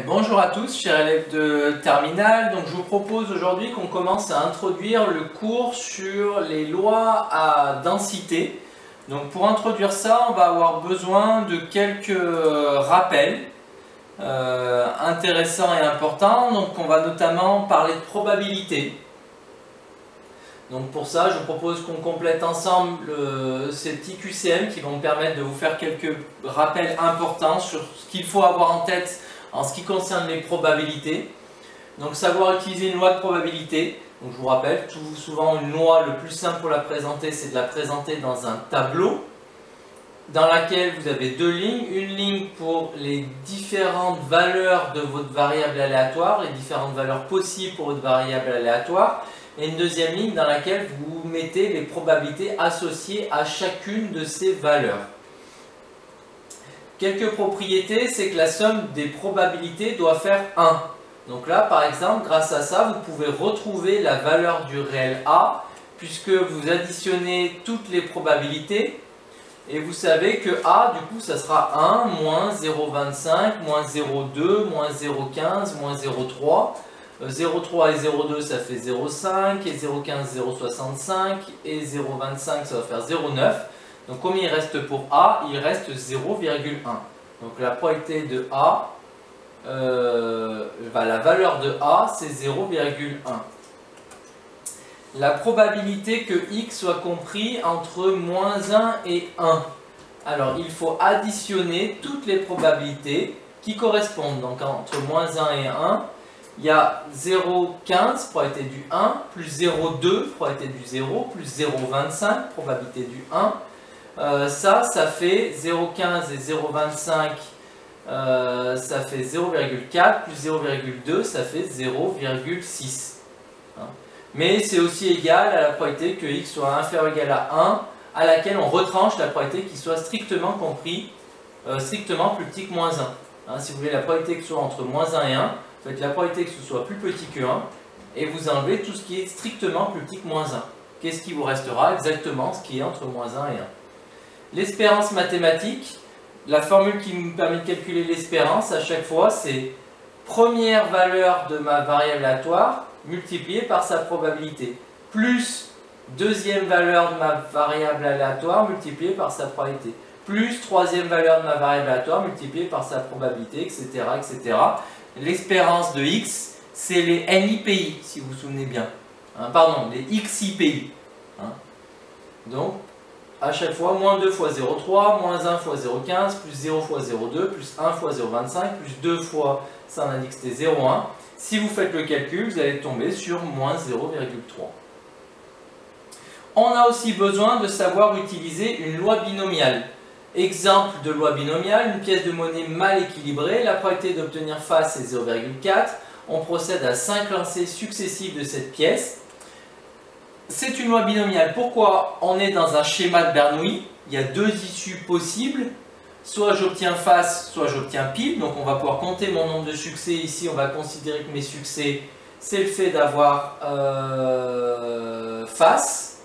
Bonjour à tous, chers élèves de terminale. Donc, je vous propose aujourd'hui qu'on commence à introduire le cours sur les lois à densité. Donc, pour introduire ça, on va avoir besoin de quelques rappels intéressants et importants. Donc, on va notamment parler de probabilité. Donc, pour ça, je vous propose qu'on complète ensemble ces petits QCM qui vont me permettre de vous faire quelques rappels importants sur ce qu'il faut avoir en tête en ce qui concerne les probabilités. Donc savoir utiliser une loi de probabilité. Donc je vous rappelle, souvent une loi, le plus simple pour la présenter, c'est de la présenter dans un tableau dans laquelle vous avez deux lignes. Une ligne pour les différentes valeurs de votre variable aléatoire, les différentes valeurs possibles pour votre variable aléatoire. Et une deuxième ligne dans laquelle vous mettez les probabilités associées à chacune de ces valeurs. Quelques propriétés, c'est que la somme des probabilités doit faire 1. Donc là, par exemple, grâce à ça, vous pouvez retrouver la valeur du réel A, puisque vous additionnez toutes les probabilités, et vous savez que A, du coup, ça sera 1, moins 0,25, moins 0,2, moins 0,15, moins 0,3. 0,3 et 0,2, ça fait 0,5, et 0,15, 0,65, et 0,25, ça va faire 0,9. Donc combien il reste pour A? Il reste 0,1. Donc la probabilité de A, la valeur de A, c'est 0,1. La probabilité que X soit compris entre moins 1 et 1. Alors il faut additionner toutes les probabilités qui correspondent. Donc entre moins 1 et 1, il y a 0,15, probabilité du 1, plus 0,2, probabilité du 0, plus 0,25, probabilité du 1. Ça fait 0,15 et 0,25, ça fait 0,4, plus 0,2, ça fait 0,6. Mais c'est aussi égal à la probabilité que x soit inférieur ou égal à 1, à laquelle on retranche la probabilité qu'il soit strictement compris, strictement plus petit que moins 1. Si vous voulez la probabilité que ce soit entre moins 1 et 1, vous faites la probabilité que ce soit plus petit que 1, et vous enlevez tout ce qui est strictement plus petit que moins 1. Qu'est-ce qui vous restera? Exactement ce qui est entre moins 1 et 1. L'espérance mathématique, la formule qui nous permet de calculer l'espérance à chaque fois, c'est première valeur de ma variable aléatoire multipliée par sa probabilité, plus deuxième valeur de ma variable aléatoire multipliée par sa probabilité, plus troisième valeur de ma variable aléatoire multipliée par sa probabilité, etc. etc. L'espérance de x, c'est les NIPI, si vous vous souvenez bien. Pardon, les XIPI. Donc, à chaque fois, moins 2 fois 0,3, moins 1 fois 0,15, plus 0 fois 0,2, plus 1 fois 0,25, plus 2 fois, ça on a dit que c'était 0,1. Si vous faites le calcul, vous allez tomber sur moins 0,3. On a aussi besoin de savoir utiliser une loi binomiale. Exemple de loi binomiale, une pièce de monnaie mal équilibrée, la probabilité d'obtenir face est 0,4. On procède à 5 lancers successifs de cette pièce. C'est une loi binomiale. Pourquoi? On est dans un schéma de Bernoulli. Il y a deux issues possibles. Soit j'obtiens face, soit j'obtiens pile. Donc on va pouvoir compter mon nombre de succès. Ici, on va considérer que mes succès, c'est le fait d'avoir face.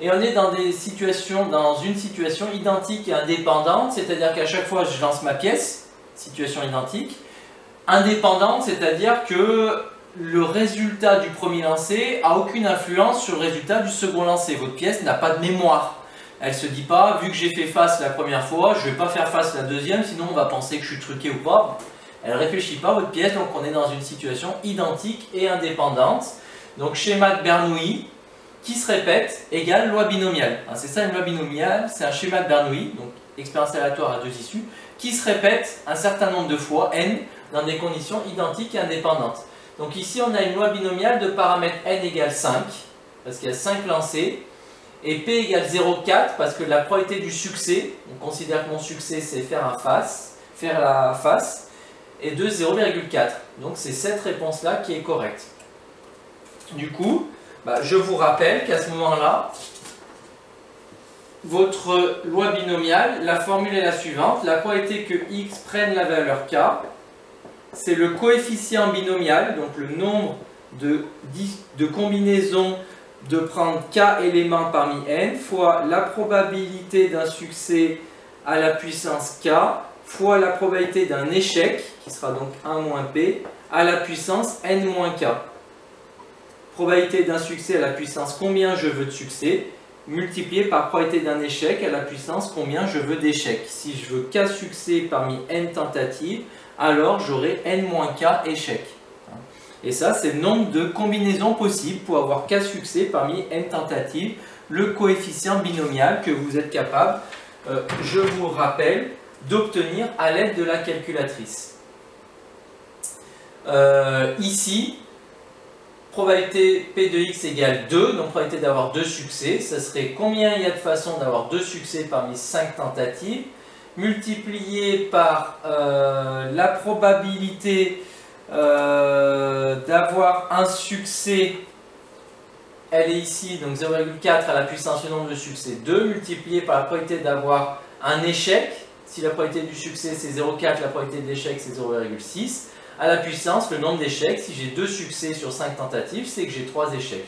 Et on est dans une situation identique et indépendante. C'est-à-dire qu'à chaque fois, je lance ma pièce. Situation identique. Indépendante, c'est-à-dire que le résultat du premier lancer n'a aucune influence sur le résultat du second lancer. Votre pièce n'a pas de mémoire. Elle ne se dit pas, vu que j'ai fait face la première fois, je ne vais pas faire face la deuxième, sinon on va penser que je suis truqué ou pas. Elle ne réfléchit pas, votre pièce, donc on est dans une situation identique et indépendante. Donc schéma de Bernoulli qui se répète égale loi binomiale. C'est ça une loi binomiale, c'est un schéma de Bernoulli, donc expérience aléatoire à deux issues, qui se répète un certain nombre de fois, n, dans des conditions identiques et indépendantes. Donc ici, on a une loi binomiale de paramètres n égale 5, parce qu'il y a 5 lancers, et p égale 0,4, parce que la probabilité du succès, on considère que mon succès, c'est faire la face, est de 0,4. Donc c'est cette réponse-là qui est correcte. Du coup, je vous rappelle qu'à ce moment-là, votre loi binomiale, la formule est la suivante. La probabilité que x prenne la valeur k, c'est le coefficient binomial, donc le nombre de combinaisons de prendre k éléments parmi n, fois la probabilité d'un succès à la puissance k, fois la probabilité d'un échec, qui sera donc 1 moins p, à la puissance n moins k. Probabilité d'un succès à la puissance combien je veux de succès, multiplié par probabilité d'un échec à la puissance combien je veux d'échecs. Si je veux k succès parmi n tentatives, alors j'aurai n moins k échecs. Et ça, c'est le nombre de combinaisons possibles pour avoir k succès parmi n tentatives, le coefficient binomial que vous êtes capable, je vous rappelle, d'obtenir à l'aide de la calculatrice. Ici, probabilité P de x égale 2, donc probabilité d'avoir 2 succès, ça serait combien il y a de façons d'avoir 2 succès parmi 5 tentatives, multiplié par la probabilité d'avoir un succès, elle est ici, donc 0,4 à la puissance du nombre de succès 2, multiplié par la probabilité d'avoir un échec, si la probabilité du succès c'est 0,4, la probabilité de l'échec c'est 0,6, à la puissance le nombre d'échecs, si j'ai 2 succès sur 5 tentatives, c'est que j'ai 3 échecs.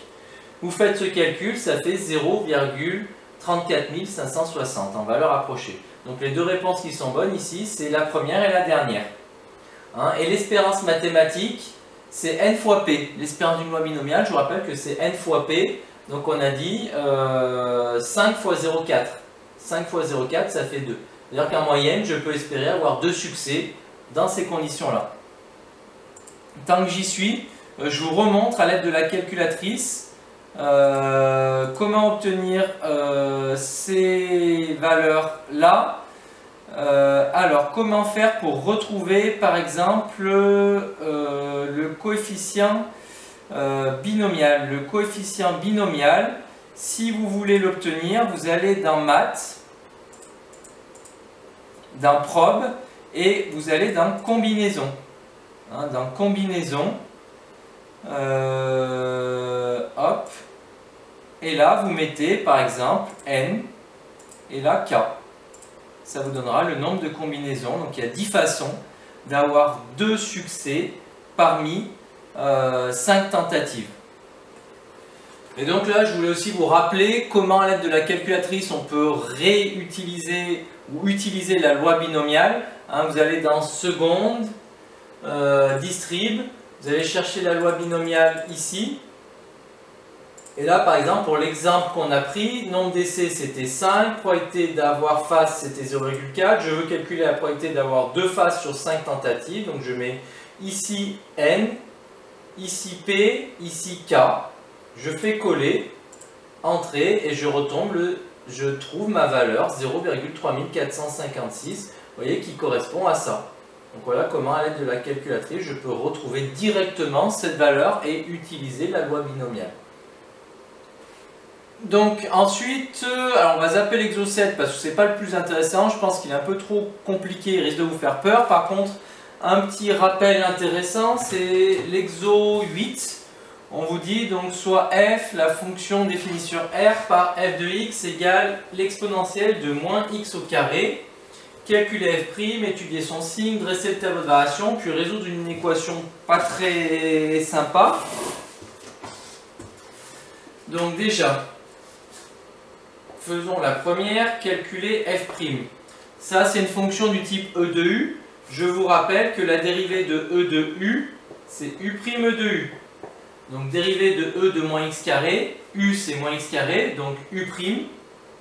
Vous faites ce calcul, ça fait 0,34 560 en valeur approchée. Donc les deux réponses qui sont bonnes ici, c'est la première et la dernière. Et l'espérance mathématique, c'est n fois p. L'espérance d'une loi binomiale, je vous rappelle que c'est n fois p. Donc on a dit 5 fois 0,4. 5 fois 0,4, ça fait 2. C'est-à-dire qu'en moyenne, je peux espérer avoir 2 succès dans ces conditions-là. Tant que j'y suis, je vous remontre à l'aide de la calculatrice comment obtenir ces valeurs-là. Alors, comment faire pour retrouver, par exemple, le coefficient binomial. Le coefficient binomial, si vous voulez l'obtenir, vous allez dans Maths, dans Probe, et vous allez dans Combinaison. Dans Combinaison, hop, et là, vous mettez, par exemple, n, et là, k. Ça vous donnera le nombre de combinaisons. Donc il y a 10 façons d'avoir 2 succès parmi 5 tentatives. Et donc là, je voulais aussi vous rappeler comment à l'aide de la calculatrice on peut réutiliser ou utiliser la loi binomiale. Vous allez dans Seconde, Distrib, vous allez chercher la loi binomiale ici. Et là, par exemple, pour l'exemple qu'on a pris, nombre d'essais c'était 5, probabilité d'avoir face c'était 0,4. Je veux calculer la probabilité d'avoir 2 faces sur 5 tentatives. Donc je mets ici n, ici p, ici k. Je fais coller, entrer et je trouve ma valeur 0,3456, vous voyez, qui correspond à ça. Donc voilà comment à l'aide de la calculatrice je peux retrouver directement cette valeur et utiliser la loi binomiale. Donc ensuite, alors on va zapper l'exo 7 parce que c'est pas le plus intéressant, je pense qu'il est un peu trop compliqué, il risque de vous faire peur. Par contre, un petit rappel intéressant, c'est l'exo 8. On vous dit donc soit f, la fonction définie sur R par f de x égale l'exponentielle de moins x au carré. Calculer f', étudier son signe, dresser le tableau de variation, puis résoudre une équation pas très sympa. Donc déjà, faisons la première, calculer f'. Ça, c'est une fonction du type e de u. Je vous rappelle que la dérivée de e de u, c'est u' e de u. Donc dérivée de e de moins x carré, u c'est moins x carré, donc u'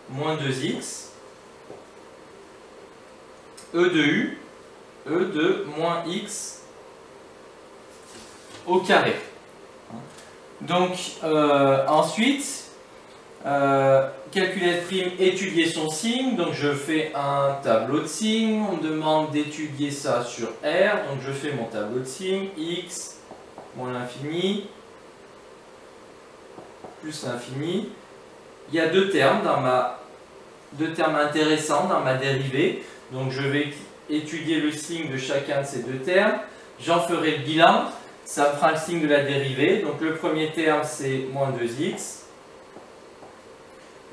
moins 2x. E de u, e de moins x au carré. Donc ensuite, calculer f', étudier son signe, donc je fais un tableau de signes, on me demande d'étudier ça sur R, donc je fais mon tableau de signes, x moins l'infini, plus l'infini. Il y a deux termes intéressants dans ma dérivée, donc je vais étudier le signe de chacun de ces deux termes, j'en ferai le bilan, ça me fera le signe de la dérivée, donc le premier terme c'est moins 2x,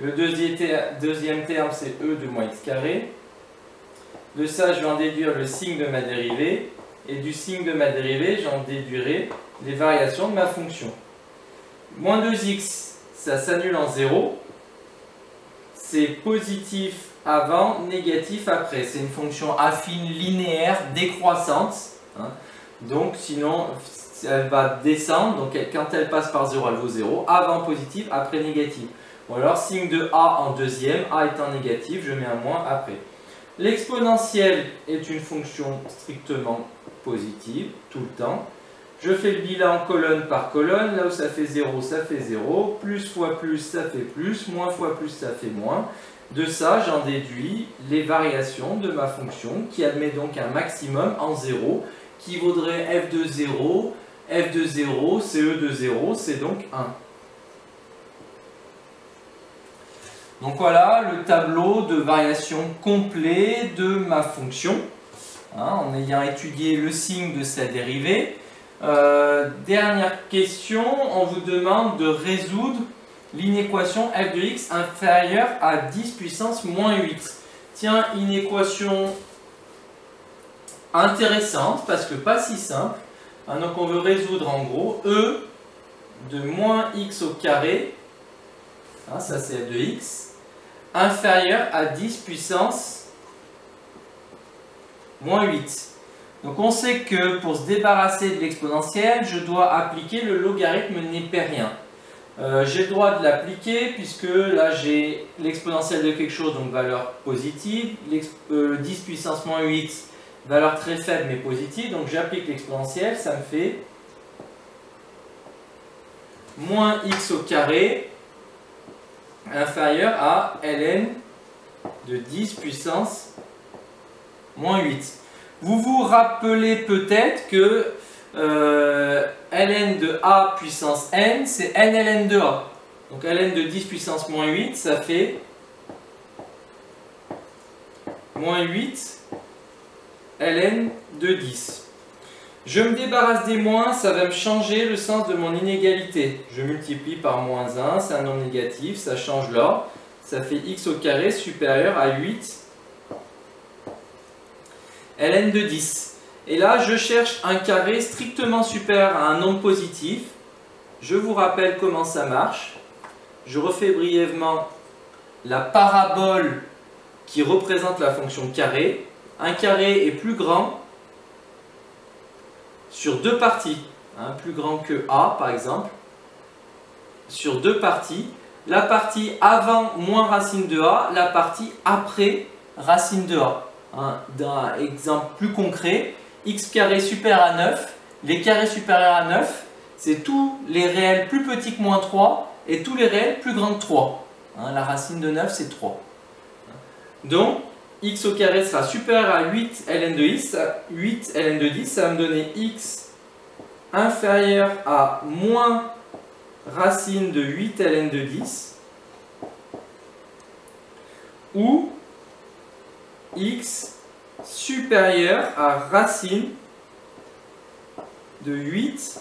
le deuxième terme c'est e de moins x carré. De ça, je vais en déduire le signe de ma dérivée. Et du signe de ma dérivée, j'en déduirai les variations de ma fonction. Moins 2x, ça s'annule en 0. C'est positif avant, négatif après. C'est une fonction affine linéaire décroissante. Hein. Donc sinon, elle va descendre. Donc quand elle passe par 0, elle vaut 0. Avant positif, après négatif. Ou alors signe de A en deuxième, A étant négatif, je mets un moins après. L'exponentielle est une fonction strictement positive, tout le temps. Je fais le bilan colonne par colonne, là où ça fait 0, ça fait 0, plus fois plus, ça fait plus, moins fois plus, ça fait moins. De ça, j'en déduis les variations de ma fonction, qui admet donc un maximum en 0, qui vaudrait f de 0, f de 0, CE de 0, c'est donc 1. Donc voilà le tableau de variation complet de ma fonction, hein, en ayant étudié le signe de sa dérivée. Dernière question, on vous demande de résoudre l'inéquation f de x inférieure à 10 puissance moins 8. Tiens, une équation intéressante parce que pas si simple. Hein, donc on veut résoudre en gros e de moins x au carré, hein, ça c'est f de x, inférieur à 10 puissance moins 8. Donc on sait que pour se débarrasser de l'exponentielle, je dois appliquer le logarithme népérien. J'ai le droit de l'appliquer puisque là j'ai l'exponentielle de quelque chose, donc valeur positive, 10 puissance moins 8, valeur très faible mais positive, donc j'applique l'exponentielle, ça me fait moins x au carré inférieur à ln de 10 puissance moins 8. Vous vous rappelez peut-être que ln de a puissance n, c'est n ln de a. Donc ln de 10 puissance moins 8, ça fait moins 8 ln de 10. Je me débarrasse des moins, ça va me changer le sens de mon inégalité. Je multiplie par moins 1, c'est un nombre négatif, ça change l'ordre. Ça fait x au carré supérieur à 8 ln de 10. Et là, je cherche un carré strictement supérieur à un nombre positif. Je vous rappelle comment ça marche. Je refais brièvement la parabole qui représente la fonction carré. Un carré est plus grand sur deux parties. Hein, plus grand que a, par exemple. Sur deux parties. La partie avant moins racine de a, la partie après racine de a. Hein, d'un exemple plus concret, x carré supérieur à 9, les carrés supérieurs à 9, c'est tous les réels plus petits que moins 3 et tous les réels plus grands que 3. Hein, la racine de 9, c'est 3. Donc, x au carré sera supérieur à 8 ln de 10, 8 ln de 10, ça va me donner x inférieur à moins racine de 8 ln de 10, ou x supérieur à racine de 8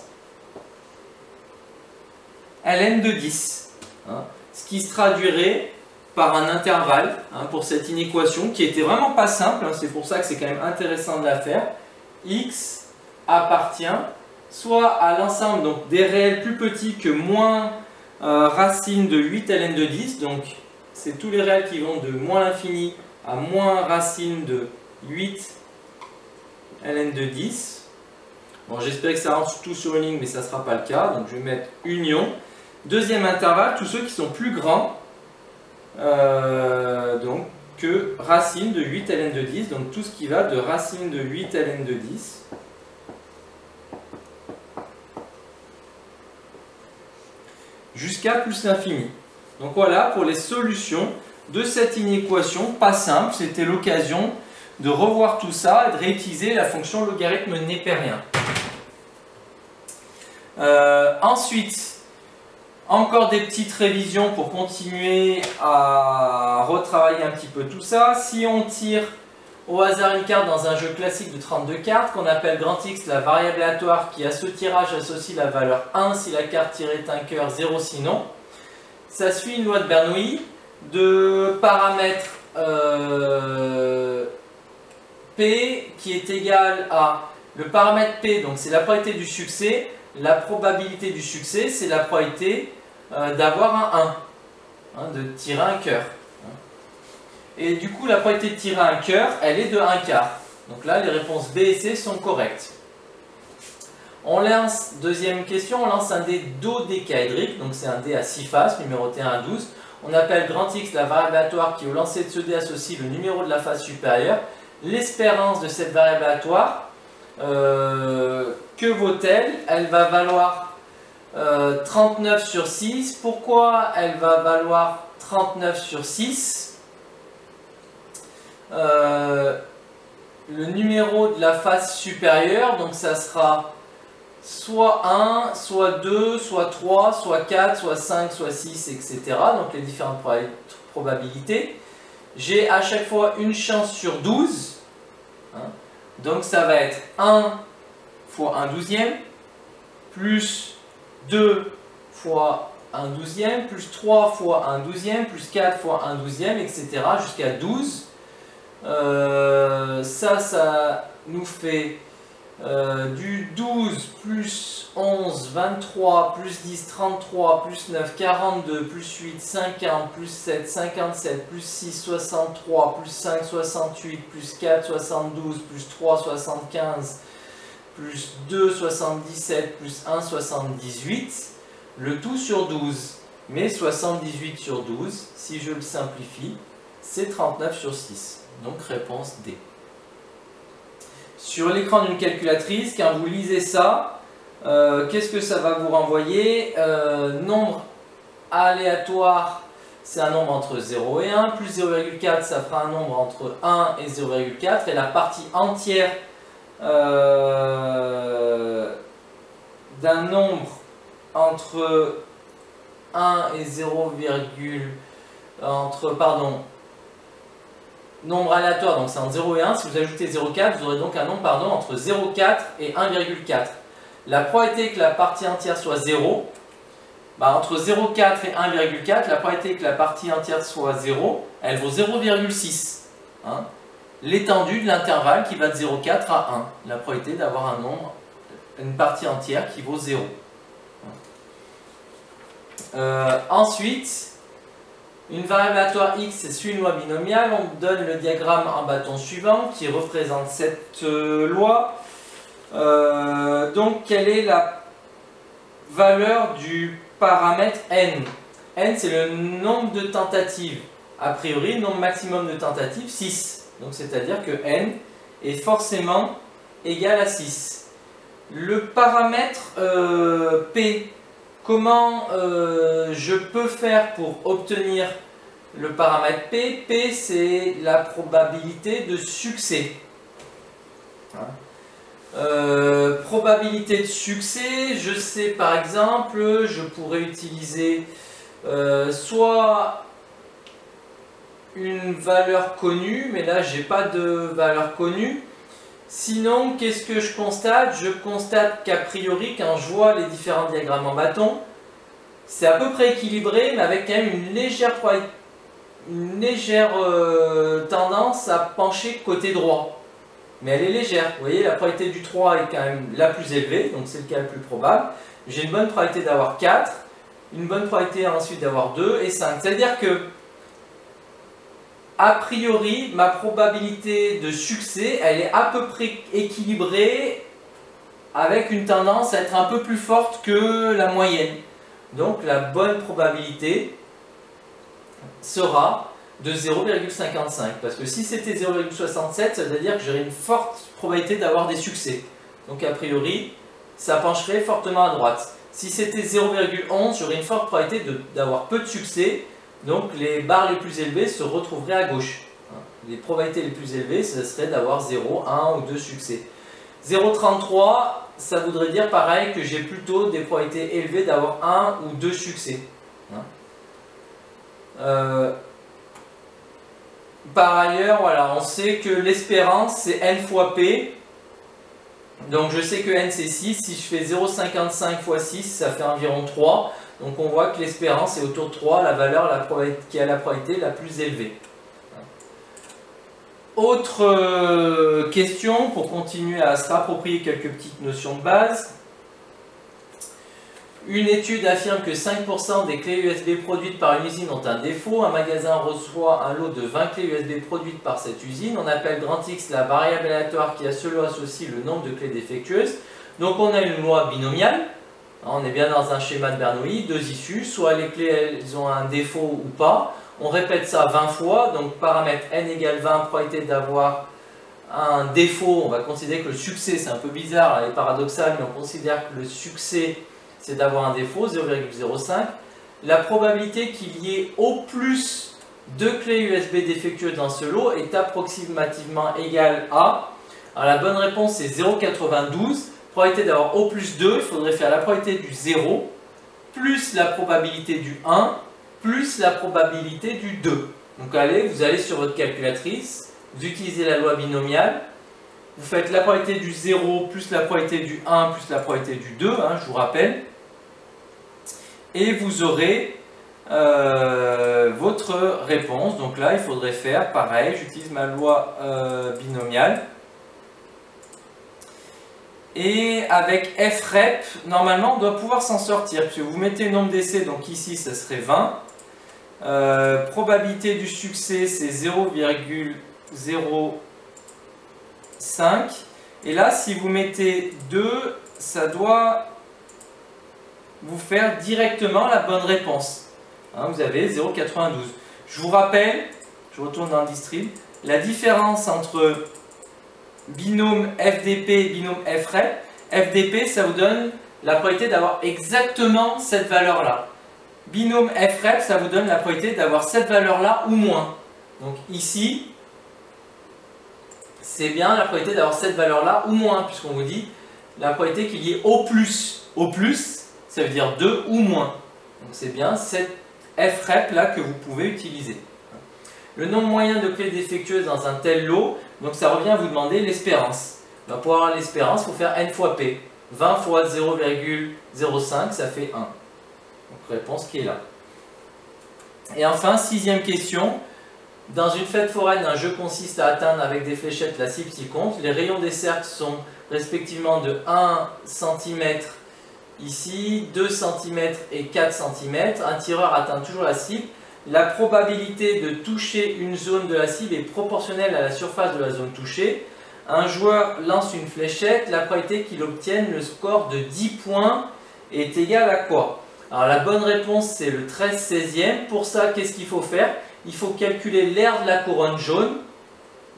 ln de 10. Hein, ce qui se traduirait par un intervalle, hein, pour cette inéquation qui était vraiment pas simple, hein, c'est pour ça que c'est quand même intéressant de la faire. X appartient soit à l'ensemble donc des réels plus petits que moins racine de 8 ln de 10, donc c'est tous les réels qui vont de moins l'infini à moins racine de 8 ln de 10. Bon, j'espère que ça rentre tout sur une ligne, mais ça ne sera pas le cas, donc je vais mettre union. Deuxième intervalle, tous ceux qui sont plus grands donc, que racine de 8 ln de 10, donc tout ce qui va de racine de 8 ln de 10 jusqu'à plus l'infini. Donc voilà pour les solutions de cette inéquation, pas simple, c'était l'occasion de revoir tout ça et de réutiliser la fonction logarithme népérien. Ensuite, encore des petites révisions pour continuer à retravailler un petit peu tout ça. Si on tire au hasard une carte dans un jeu classique de 32 cartes, qu'on appelle grand X, la variable aléatoire qui à ce tirage associe la valeur 1 si la carte tirée est un cœur, 0 sinon, ça suit une loi de Bernoulli de paramètre P qui est égal à le paramètre P, donc c'est la probabilité du succès. La probabilité du succès, c'est la probabilité d'avoir un 1, hein, de tirer un cœur. Et du coup, la probabilité de tirer un cœur, elle est de 1/4. Donc là, les réponses B et C sont correctes. On lance, deuxième question, on lance un dé dodécaédrique, donc c'est un dé à 6 faces, numéroté 1 à 12. On appelle grand X la variable aléatoire qui au lancer de ce dé associe le numéro de la face supérieure. L'espérance de cette variable aléatoire, que vaut-elle? Elle va valoir 39 sur 6. Pourquoi elle va valoir 39 sur 6? Le numéro de la face supérieure, donc ça sera soit 1, soit 2, soit 3, soit 4, soit 5, soit 6, etc. Donc les différentes probabilités. J'ai à chaque fois une chance sur 12. Hein. Donc ça va être 1 fois 1/12, plus 2 fois 1/12, plus 3 fois 1/12, plus 4 fois 1/12, etc. jusqu'à 12. Ça nous fait du 12 plus 11, 23, plus 10, 33, plus 9, 42, plus 8, 50, plus 7, 57, plus 6, 63, plus 5, 68, plus 4, 72, plus 3, 75, plus 2, 77, plus 1, 78, le tout sur 12. Mais 78 sur 12, si je le simplifie, c'est 39 sur 6. Donc réponse D. Sur l'écran d'une calculatrice, quand vous lisez ça, qu'est-ce que ça va vous renvoyer? Nombre aléatoire, c'est un nombre entre 0 et 1, plus 0,4, ça fera un nombre entre 1 et 0,4, et la partie entière d'un nombre entre 1 et 0, nombre aléatoire, donc c'est entre 0 et 1, si vous ajoutez 0,4, vous aurez donc un nombre entre 0,4 et 1,4. La probabilité que la partie entière soit 0, entre 0,4 et 1,4, la probabilité que la partie entière soit 0, elle vaut 0,6. Hein. L'étendue de l'intervalle qui va de 0,4 à 1. La probabilité d'avoir un nombre, une partie entière qui vaut 0. Ensuite, une variable aléatoire x suit une loi binomiale. On donne le diagramme en bâton suivant qui représente cette loi. Donc, quelle est la valeur du paramètre n? N, c'est le nombre de tentatives. A priori, le nombre maximum de tentatives, 6. Donc, c'est-à-dire que n est forcément égal à 6. Le paramètre p, comment je peux faire pour obtenir le paramètre p? P, c'est la probabilité de succès. Probabilité de succès, je sais par exemple, je pourrais utiliser soit une valeur connue, mais là j'ai pas de valeur connue. Sinon, qu'est-ce que je constate? Je constate qu'a priori, quand je vois les différents diagrammes en bâton, c'est à peu près équilibré, mais avec quand même une légère tendance à pencher côté droit. Mais elle est légère. Vous voyez, la probabilité du 3 est quand même la plus élevée, donc c'est le cas le plus probable. J'ai une bonne probabilité d'avoir 4, une bonne probabilité ensuite d'avoir 2 et 5. C'est-à-dire que, a priori, ma probabilité de succès, elle est à peu près équilibrée avec une tendance à être un peu plus forte que la moyenne. Donc la bonne probabilité sera de 0,55. Parce que si c'était 0,67, ça veut dire que j'aurais une forte probabilité d'avoir des succès. Donc a priori, ça pencherait fortement à droite. Si c'était 0,11, j'aurais une forte probabilité d'avoir peu de succès. Donc les barres les plus élevées se retrouveraient à gauche. Les probabilités les plus élevées, ce serait d'avoir 0, 1 ou 2 succès. 0,33, ça voudrait dire pareil que j'ai plutôt des probabilités élevées d'avoir 1 ou 2 succès. Par ailleurs, voilà, on sait que l'espérance c'est n fois p. Donc je sais que n c'est 6. Si je fais 0,55 fois 6, ça fait environ 3. Donc on voit que l'espérance est autour de 3, la valeur qui a la probabilité la plus élevée. Autre question pour continuer à se rapproprier quelques petites notions de base. Une étude affirme que 5% des clés USB produites par une usine ont un défaut. Un magasin reçoit un lot de 20 clés USB produites par cette usine. On appelle grand X la variable aléatoire qui à ce lot associe le nombre de clés défectueuses. Donc on a une loi binomiale. On est bien dans un schéma de Bernoulli, deux issues. Soit les clés elles ont un défaut ou pas. On répète ça 20 fois. Donc paramètre n égale 20, probabilité d'avoir un défaut. On va considérer que le succès, c'est un peu bizarre, elle est paradoxale, mais on considère que le succès c'est d'avoir un défaut, 0,05. La probabilité qu'il y ait au plus 2 clés USB défectueuses dans ce lot est approximativement égale à... Alors la bonne réponse c'est 0,92. Probabilité d'avoir au plus 2, il faudrait faire la probabilité du 0, plus la probabilité du 1, plus la probabilité du 2. Donc allez, vous allez sur votre calculatrice, vous utilisez la loi binomiale, vous faites la probabilité du 0 plus la probabilité du 1 plus la probabilité du 2, je vous rappelle, et vous aurez votre réponse. Donc là, il faudrait faire pareil, j'utilise ma loi binomiale. Et avec FREP, normalement, on doit pouvoir s'en sortir, puisque vous mettez le nombre d'essais, donc ici, ça serait 20. Probabilité du succès, c'est 0,05. Et là, si vous mettez 2, ça doit vous faire directement la bonne réponse. Vous avez 0,92. Je vous rappelle, je retourne dans le distrib, la différence entre binôme FDP et binôme FREP. FDP, ça vous donne la probabilité d'avoir exactement cette valeur-là. Binôme FREP, ça vous donne la probabilité d'avoir cette valeur-là ou moins. Donc ici, c'est bien la probabilité d'avoir cette valeur-là ou moins, puisqu'on vous dit la probabilité qu'il y ait au plus. Au plus, ça veut dire 2 ou moins. Donc c'est bien cette FREP-là que vous pouvez utiliser. Le nombre moyen de clés défectueuses dans un tel lot, donc ça revient à vous demander l'espérance. Pour avoir l'espérance, il faut faire n fois p. 20 fois 0,05, ça fait 1. Donc réponse qui est là. Et enfin, sixième question. Dans une fête foraine, un jeu consiste à atteindre avec des fléchettes la cible qui compte. Les rayons des cercles sont respectivement de 1 cm ici, 2 cm et 4 cm. Un tireur atteint toujours la cible. La probabilité de toucher une zone de la cible est proportionnelle à la surface de la zone touchée. Un joueur lance une fléchette, la probabilité qu'il obtienne le score de 10 points est égale à quoi? Alors la bonne réponse c'est le 13/16e. Pour ça, qu'est-ce qu'il faut faire? Il faut calculer l'aire de la couronne jaune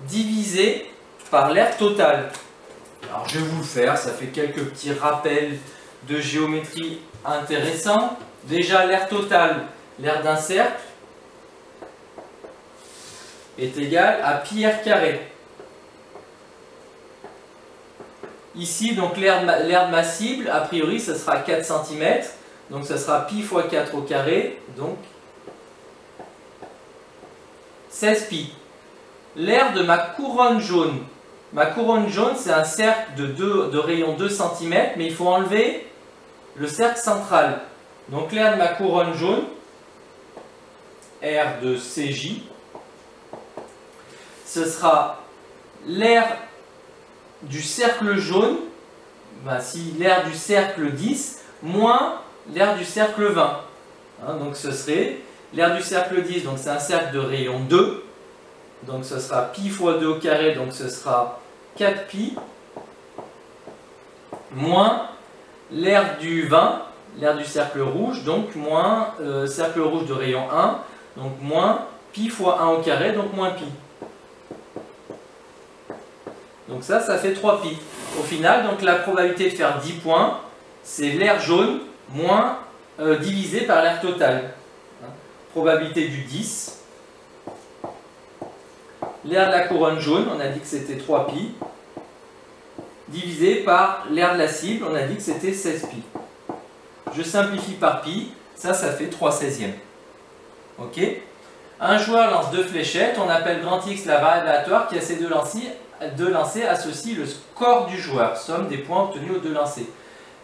divisé par l'aire totale. Alors je vais vous le faire, ça fait quelques petits rappels de géométrie intéressants. Déjà l'aire totale, l'aire d'un cercle, est égale à pi r carré. Ici, donc l'aire de ma cible, a priori, ça sera 4 cm. Donc ça sera pi fois 4 au carré, donc 16 pi. L'aire de ma couronne jaune. Ma couronne jaune, c'est un cercle de rayon 2 cm, mais il faut enlever le cercle central. Donc l'aire de ma couronne jaune, R de CJ, ce sera l'aire du cercle jaune, si l'aire du cercle 10, moins l'aire du cercle 20. Donc ce serait l'aire du cercle 10, donc c'est un cercle de rayon 2, donc ce sera pi fois 2 au carré, donc ce sera 4 pi, moins l'aire du 20, l'aire du cercle rouge, donc moins cercle rouge de rayon 1, donc moins pi fois 1 au carré, donc moins pi. Donc ça fait 3 pi. Au final, donc la probabilité de faire 10 points, c'est l'aire jaune moins divisé par l'aire totale. Probabilité du 10. L'aire de la couronne jaune, on a dit que c'était 3 pi, divisé par l'aire de la cible, on a dit que c'était 16 pi. Je simplifie par pi, ça fait 3/16e. Ok? Un joueur lance 2 fléchettes, on appelle grand X la variable aléatoire qui a ces deux lancers associe le score du joueur, somme des points obtenus aux 2 lancers.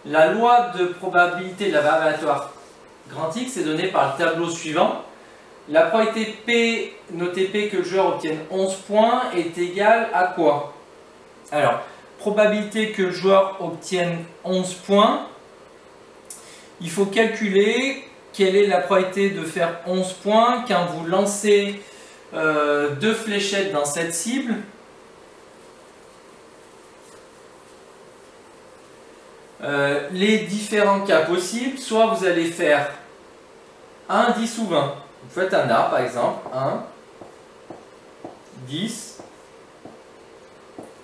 La loi de probabilité de la variable aléatoire grand X est donnée par le tableau suivant. La probabilité P, notez P, que le joueur obtienne 11 points est égale à quoi? Alors, probabilité que le joueur obtienne 11 points, il faut calculer quelle est la probabilité de faire 11 points quand vous lancez 2 fléchettes dans cette cible. Les différents cas possibles, soit vous allez faire 1, 10 ou 20. Vous faites un arbre par exemple, 1, 10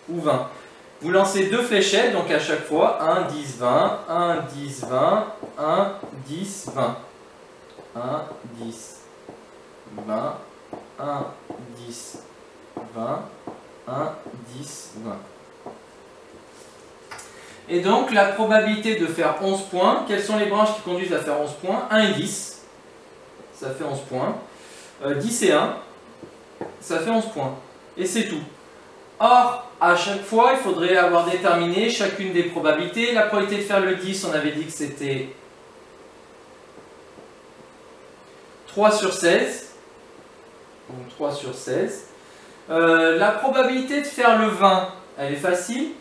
ou 20. Vous lancez 2 fléchettes, donc à chaque fois 1, 10, 20, 1, 10, 20, 1, 10, 20. 1, 10, 20, 1, 10, 20, 1, 10, 20. Et donc la probabilité de faire 11 points, quelles sont les branches qui conduisent à faire 11 points? 1 et 10, ça fait 11 points. 10 et 1, ça fait 11 points. Et c'est tout. Or, à chaque fois, il faudrait avoir déterminé chacune des probabilités. La probabilité de faire le 10, on avait dit que c'était 3 sur 16. Donc 3 sur 16. La probabilité de faire le 20, elle est facile.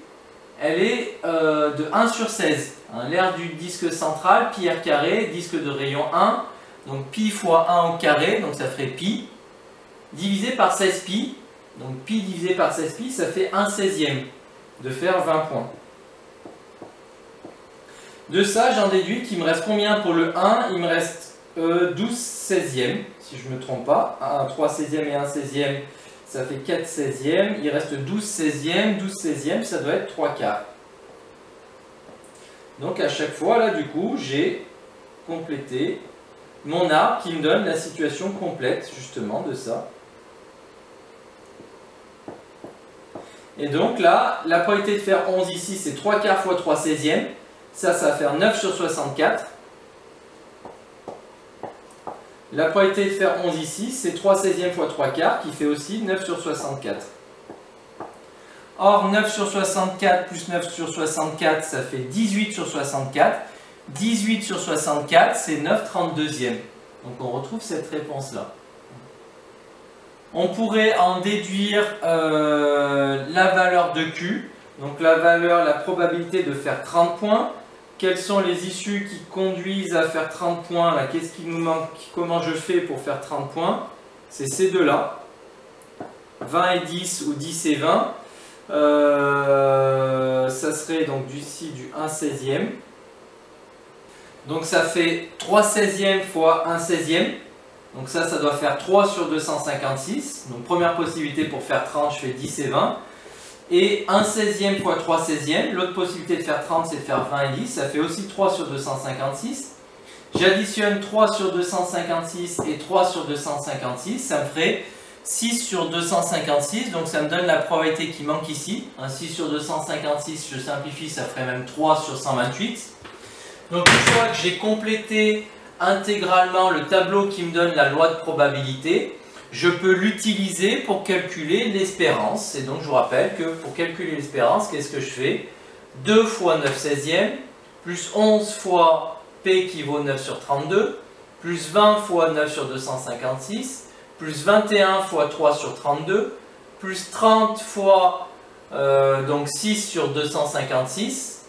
Elle est de 1 sur 16. Hein, l'aire du disque central, pi r carré, disque de rayon 1. Donc pi fois 1 au carré, donc ça ferait pi. Divisé par 16 pi. Donc pi divisé par 16 pi, ça fait 1/16e de faire 20 points. De ça, j'en déduis qu'il me reste combien pour le 1? Il me reste 12/16e, si je ne me trompe pas. 3/16e et 1/16e, ça fait 4/16e. Il reste 12/16e. 12/16e, ça doit être 3/4. Donc à chaque fois, là du coup, j'ai complété mon arbre qui me donne la situation complète justement de ça. Et donc là, la probabilité de faire 11 ici, c'est 3/4 fois 3/16e. Ça va faire 9 sur 64. La probabilité de faire 11 ici, c'est 3/16e fois 3/4, qui fait aussi 9 sur 64. Or, 9 sur 64 plus 9 sur 64, ça fait 18 sur 64. 18 sur 64, c'est 9/32e. Donc on retrouve cette réponse-là. On pourrait en déduire la valeur de Q, donc la probabilité de faire 30 points. Quelles sont les issues qui conduisent à faire 30 points là? Qu'est-ce qui nous manque? Comment je fais pour faire 30 points? C'est ces deux-là, 20 et 10 ou 10 et 20. Ça serait donc ici du 1/16e. Donc ça fait 3/16e fois 1/16e. Donc ça doit faire 3 sur 256. Donc première possibilité pour faire 30, je fais 10 et 20. Et 1/16e fois 3/16e. L'autre possibilité de faire 30, c'est de faire 20 et 10. Ça fait aussi 3 sur 256. J'additionne 3 sur 256 et 3 sur 256. Ça me ferait 6 sur 256. Donc ça me donne la probabilité qui manque ici. 6 sur 256, je simplifie, ça ferait même 3 sur 128. Donc une fois que j'ai complété intégralement le tableau qui me donne la loi de probabilité, je peux l'utiliser pour calculer l'espérance. Et donc je vous rappelle que pour calculer l'espérance, qu'est-ce que je fais? 2 fois 9/16e, plus 11 fois P qui vaut 9 sur 32, plus 20 fois 9 sur 256, plus 21 fois 3 sur 32, plus 30 fois donc 6 sur 256,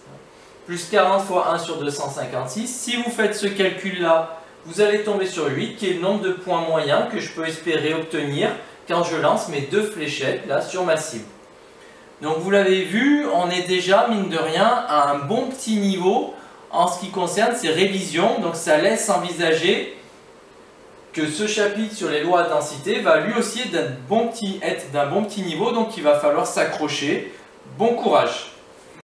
plus 40 fois 1 sur 256. Si vous faites ce calcul-là, vous allez tomber sur 8, qui est le nombre de points moyens que je peux espérer obtenir quand je lance mes 2 fléchettes là sur ma cible. Donc vous l'avez vu, on est déjà, mine de rien, à un bon petit niveau en ce qui concerne ces révisions. Donc ça laisse envisager que ce chapitre sur les lois de densité va lui aussi être d'un bon petit niveau, donc il va falloir s'accrocher. Bon courage!